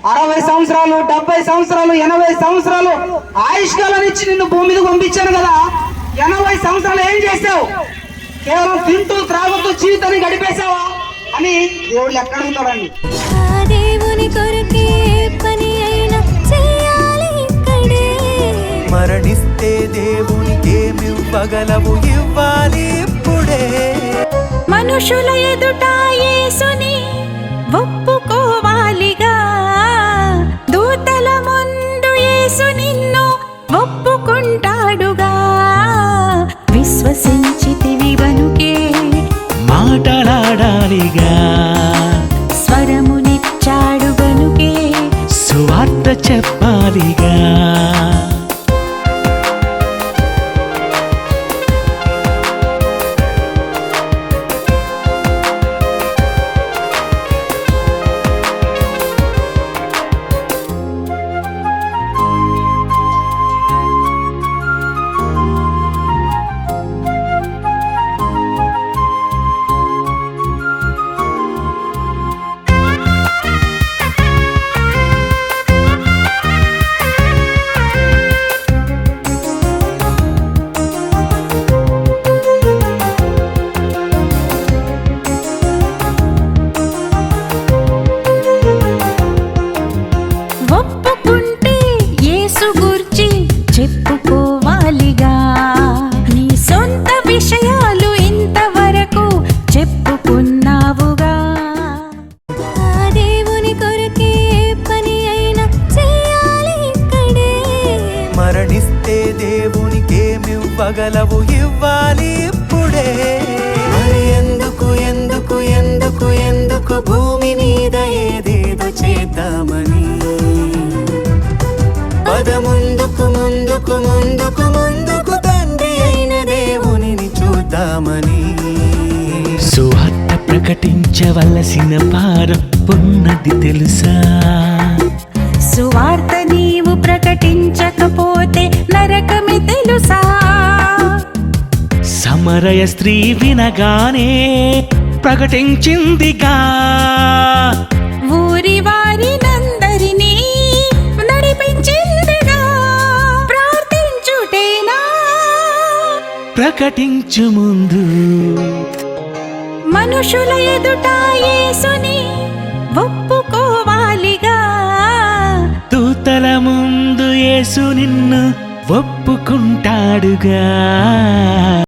60 సంవత్సరాలు 70 సంవత్సరాలు 80 సంవత్సరాలు ఆయుష్కాలం ఇచ్చి నిన్ను భూమి మీద పంపించాను కదా. 80 సంవత్సరాలు ఏం చేసావు? కేవలం తింటూ త్రాగుతూ జీవితాన్ని గడిపేశావా అని దేవుడు ఎక్కడ ఉంటాడండి. దేవుని కొరకే పని అయినా చేయాలి ఇక్కడే. మరణిస్తే దేవునికి ఏమివ్వగలవు, ఇవ్వాలి ఇప్పుడే. మనుషుల ఎదుట యేసుని ఒప్పుకోవాలిగా, దూతల ముందు యేసు నిన్ను ఒప్పుకుంటాడుగా. విశ్వసించితివి గనుకే మాట్లాడాలిగా, స్వరమునిచ్చాడు గనుకే సువార్త చెప్పాలిగా. ఒప్పుకుంటే యేసు గూర్చి చెప్పుకోవాలిగా. నీ సొంత విషయాలు ఇంతవరకు చెప్పుకున్నావుగా. ఆ దేవుని కొరకే పని అయినా చేయాలి ఇక్కడే. మరణిస్తే దేవునికి ఏమివ్వగలవు, ఇవ్వాలి ఇప్పుడే. మరి ఎందుకు ఎందుకు ఎందుకు ఎందుకు భూమి మీద ఏదేదో చేద్దామని, పద ముందుకు ముందుకు ముందుకు ముందుకు తండ్రి అయిన దేవునిని చూద్దామని. సువార్త ప్రకటించవలసిన భారం ఉన్నది తెలుసా? సువార్త నీవు ప్రకటించకపోతే నరకమే తెలుసా? సమరయ స్త్రీ వినగానే ప్రకటించిందిగా, ఊరి వారినందరినీ నడిపించిందిగా. ప్రార్థించుటేనా ప్రకటించు ముందు మనుషుల ఎదుట యేసుని ఒప్పుకోవాలిగా. దూతల ముందు యేసు నిన్ను ఒప్పుకుంటాడుగా.